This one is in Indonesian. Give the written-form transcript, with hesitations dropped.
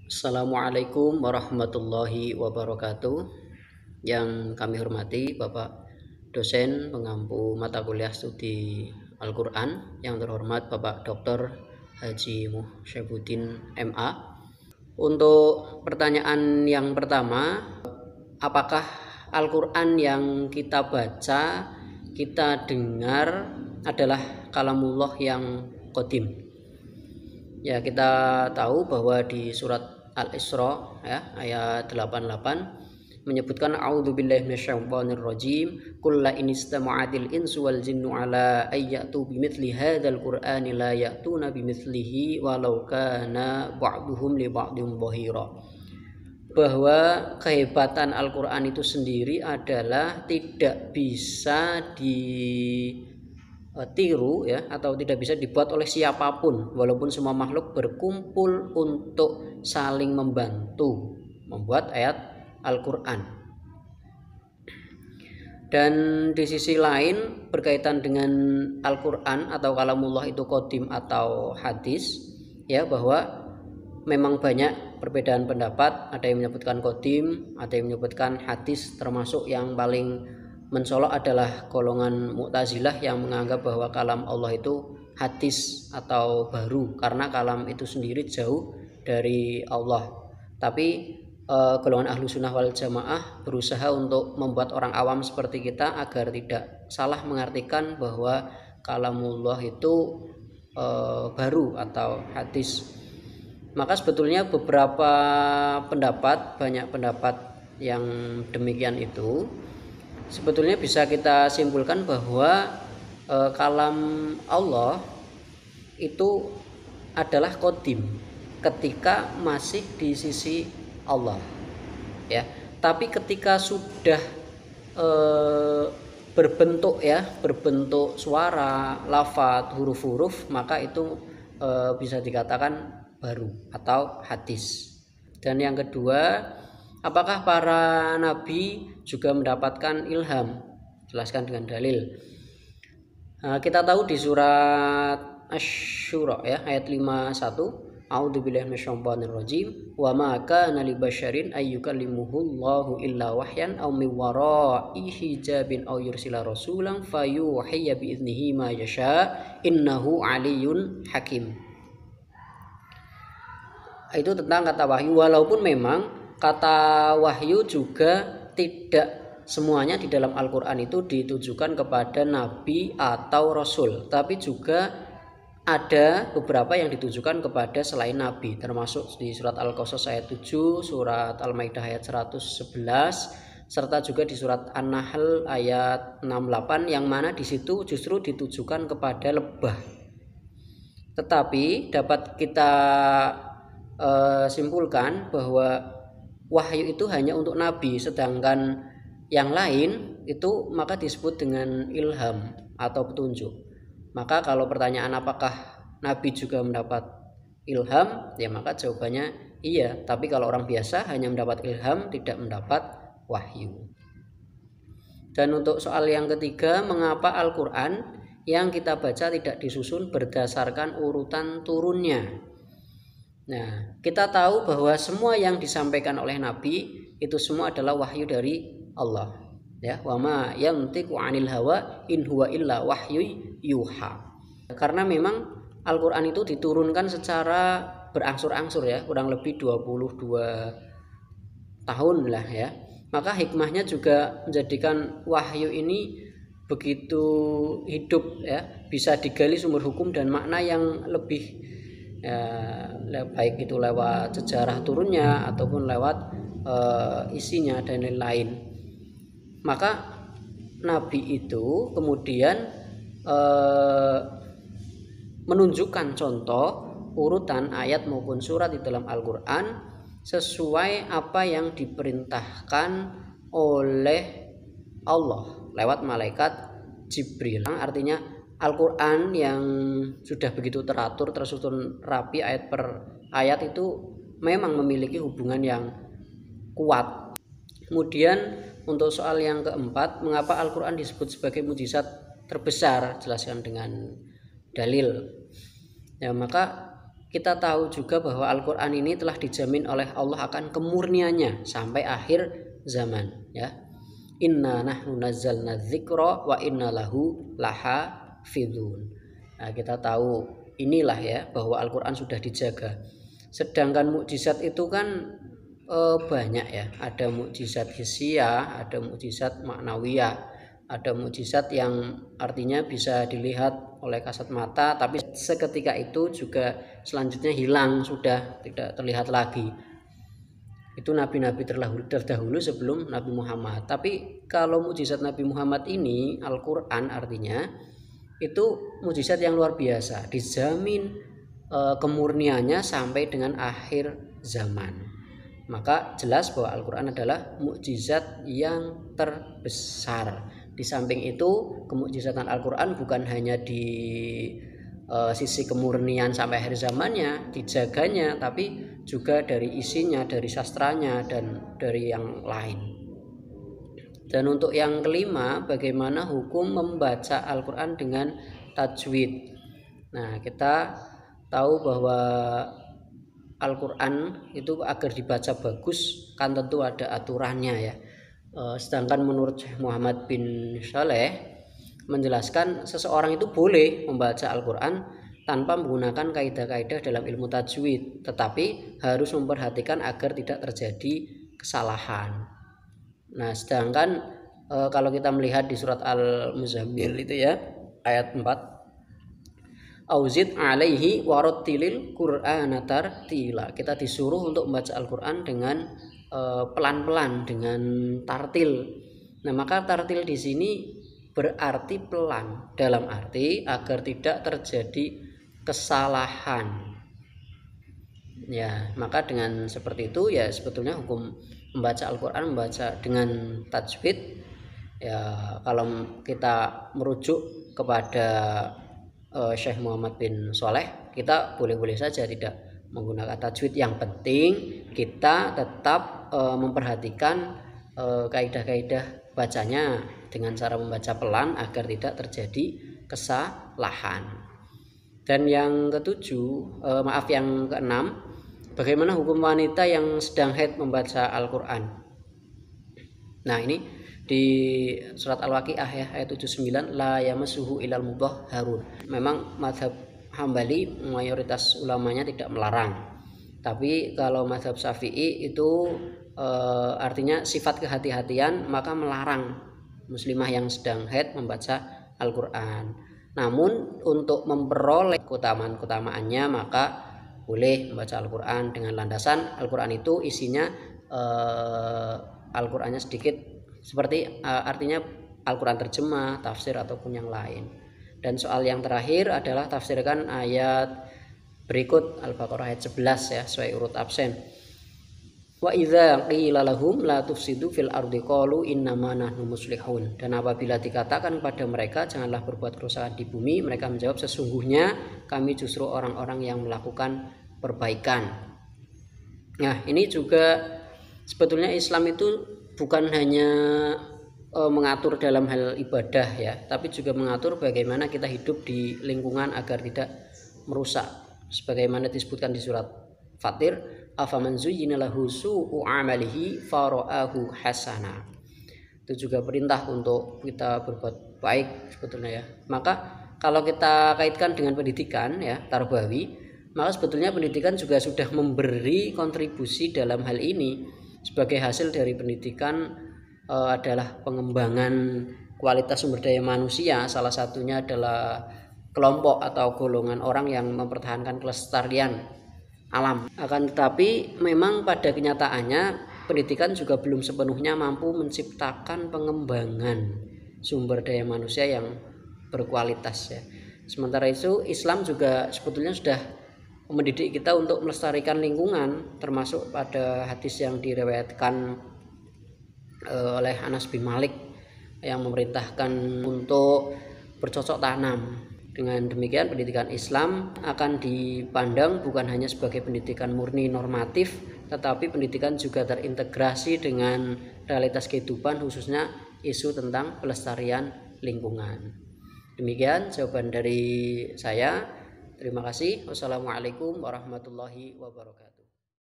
Assalamualaikum warahmatullahi wabarakatuh. Yang kami hormati Bapak dosen pengampu mata kuliah studi Al-Quran, yang terhormat Bapak Dr. Haji Muhsyabuddin MA. Untuk pertanyaan yang pertama, apakah Al-Quran yang kita baca, kita dengar adalah kalamullah yang qadim? Ya, kita tahu bahwa di surat Al-Isra ya, ayat 88 menyebutkan a'udzubillahi minasyaitonirrajim qul la in istama'atil insu wal jinnu ala ayyatu bimithli hadzal qur'ani la ya'tuna bimithlihi walau kana ba'duhum li ba'din dhahira. Bahwa kehebatan Al-Quran itu sendiri adalah tidak bisa ditiru ya, atau tidak bisa dibuat oleh siapapun, walaupun semua makhluk berkumpul untuk saling membantu membuat ayat Al-Quran. Dan di sisi lain berkaitan dengan Al-Quran atau kalamullah itu qadim atau hadis ya, bahwa memang banyak perbedaan pendapat, ada yang menyebutkan qadim, ada yang menyebutkan hadis, termasuk yang paling mencolok adalah golongan Mu'tazilah yang menganggap bahwa kalam Allah itu hadis atau baru karena kalam itu sendiri jauh dari Allah. Tapi golongan ahlu sunnah wal jamaah berusaha untuk membuat orang awam seperti kita agar tidak salah mengartikan bahwa kalamullah itu baru atau hadis. Maka sebetulnya beberapa pendapat, banyak pendapat yang demikian itu sebetulnya bisa kita simpulkan bahwa kalam Allah itu adalah qadim ketika masih di sisi Allah ya. Tapi ketika sudah berbentuk suara, lafadz, huruf-huruf, maka itu bisa dikatakan baru atau hadis. Dan yang kedua, apakah para nabi juga mendapatkan ilham? Jelaskan dengan dalil. Kita tahu di surat Asy-Syura ya, ayat 51, a'udzubillahi minasyaitonirrajim wa ma kana li basyarin ayyukallimuhullahu illa wahyan aw min wara'i hijabin aw yursila rasulan fayuhiyya bi idnihi ma yasha innahu aliyyun hakim. Itu tentang kata wahyu, walaupun memang kata wahyu juga tidak semuanya di dalam Al-Quran itu ditujukan kepada nabi atau rasul, tapi juga ada beberapa yang ditujukan kepada selain nabi, termasuk di surat Al-Qasas ayat 7, surat Al-Maidah ayat 111, serta juga di surat An-Nahl ayat 68, yang mana di situ justru ditujukan kepada lebah. Tetapi dapat kita simpulkan bahwa wahyu itu hanya untuk nabi, sedangkan yang lain itu maka disebut dengan ilham atau petunjuk. Maka kalau pertanyaan apakah nabi juga mendapat ilham, ya maka jawabannya iya. Tapi kalau orang biasa hanya mendapat ilham, tidak mendapat wahyu. Dan untuk soal yang ketiga, mengapa Al-Quran yang kita baca tidak disusun berdasarkan urutan turunnya? Nah, kita tahu bahwa semua yang disampaikan oleh Nabi itu semua adalah wahyu dari Allah. Ya, wa ma yantiqu 'anil hawa in huwa illa wahyu yuha. Karena memang Al-Qur'an itu diturunkan secara berangsur-angsur ya, kurang lebih 22 tahun lah ya. Maka hikmahnya juga menjadikan wahyu ini begitu hidup ya, bisa digali sumber hukum dan makna yang lebih ya, baik itu lewat sejarah turunnya ataupun lewat isinya dan lain-lain. Maka Nabi itu kemudian menunjukkan contoh urutan ayat maupun surat di dalam Al-Quran sesuai apa yang diperintahkan oleh Allah lewat malaikat Jibril. Artinya Al-Quran yang sudah begitu teratur, tersusun rapi ayat per ayat itu memang memiliki hubungan yang kuat. Kemudian untuk soal yang keempat, mengapa Al-Quran disebut sebagai mukjizat terbesar? Jelaskan dengan dalil. Ya, maka kita tahu juga bahwa Al-Quran ini telah dijamin oleh Allah akan kemurniannya sampai akhir zaman, ya. Inna nahnu nazzalna dzikra wa inna lahu lahafidhun. Nah, kita tahu inilah ya bahwa Al-Quran sudah dijaga. Sedangkan mukjizat itu kan banyak ya. Ada mukjizat hissiyah, ada mukjizat maknawiyah, ada mukjizat yang artinya bisa dilihat oleh kasat mata, tapi seketika itu juga selanjutnya hilang, sudah tidak terlihat lagi. Itu nabi-nabi terdahulu sebelum Nabi Muhammad. Tapi kalau mukjizat Nabi Muhammad ini, Al-Quran artinya itu mukjizat yang luar biasa, dijamin kemurniannya sampai dengan akhir zaman. Maka jelas bahwa Al-Quran adalah mukjizat yang terbesar. Di samping itu, kemukjizatan Al-Quran bukan hanya di sisi kemurnian sampai akhir zamannya, dijaganya, tapi juga dari isinya, dari sastranya, dan dari yang lain. Dan untuk yang kelima, bagaimana hukum membaca Al-Quran dengan tajwid. Nah, kita tahu bahwa Al-Quran itu agar dibaca bagus kan tentu ada aturannya ya. Sedangkan menurut Syekh Muhammad bin Saleh menjelaskan seseorang itu boleh membaca Al-Quran tanpa menggunakan kaidah-kaidah dalam ilmu tajwid, tetapi harus memperhatikan agar tidak terjadi kesalahan. Nah, sedangkan kalau kita melihat di surat Al-Muzammil itu ya, ayat 4, Auzid alaihi warattilil Qur'ana tartila. Kita disuruh untuk membaca Al-Quran dengan pelan-pelan, dengan tartil. Nah, maka tartil di sini berarti pelan, dalam arti agar tidak terjadi kesalahan. Ya, maka dengan seperti itu ya sebetulnya hukum membaca Al-Quran, membaca dengan tajwid ya, kalau kita merujuk kepada Syekh Muhammad bin Saleh, kita boleh-boleh saja tidak menggunakan tajwid. Yang penting kita tetap memperhatikan kaidah-kaidah bacanya dengan cara membaca pelan agar tidak terjadi kesalahan. Dan yang ketujuh, yang keenam, bagaimana hukum wanita yang sedang haid membaca Al-Quran. Nah, ini di surat Al-Waqiah ya, ayat 79, la yamassuhu ilal mutahharun. Memang mazhab Hambali mayoritas ulamanya tidak melarang. Tapi kalau mazhab Syafi'i itu artinya sifat kehati-hatian, maka melarang muslimah yang sedang haid membaca Al-Quran. Namun untuk memperoleh keutamaan-keutamaannya maka boleh membaca Al-Quran dengan landasan Al-Quran itu isinya Al-Qurannya sedikit, seperti artinya Al-Quran terjemah, tafsir ataupun yang lain. Dan soal yang terakhir adalah tafsirkan ayat berikut Al-Baqarah ayat 11 ya, sesuai urut absen. Wa idza qila lahum la tufsidu fil ardi qalu innama nahnu muslihun. Dan apabila dikatakan kepada mereka janganlah berbuat kerusakan di bumi, mereka menjawab sesungguhnya kami justru orang-orang yang melakukan perbaikan. Nah, ini juga sebetulnya Islam itu bukan hanya mengatur dalam hal ibadah ya, tapi juga mengatur bagaimana kita hidup di lingkungan agar tidak merusak. Sebagaimana disebutkan di surat Fatir, afaman zuyyina lahu su'u amalihi fara'ahu hasana. Itu juga perintah untuk kita berbuat baik sebetulnya ya. Maka kalau kita kaitkan dengan pendidikan ya, tarbawi, maka sebetulnya pendidikan juga sudah memberi kontribusi dalam hal ini. Sebagai hasil dari pendidikan adalah pengembangan kualitas sumber daya manusia. Salah satunya adalah kelompok atau golongan orang yang mempertahankan kelestarian alam. Akan tetapi memang pada kenyataannya pendidikan juga belum sepenuhnya mampu menciptakan pengembangan sumber daya manusia yang berkualitas ya. Sementara itu Islam juga sebetulnya sudah mendidik kita untuk melestarikan lingkungan, termasuk pada hadis yang diriwayatkan oleh Anas bin Malik yang memerintahkan untuk bercocok tanam. Dengan demikian pendidikan Islam akan dipandang bukan hanya sebagai pendidikan murni normatif, tetapi pendidikan juga terintegrasi dengan realitas kehidupan, khususnya isu tentang pelestarian lingkungan. Demikian jawaban dari saya. Terima kasih. Wassalamualaikum warahmatullahi wabarakatuh.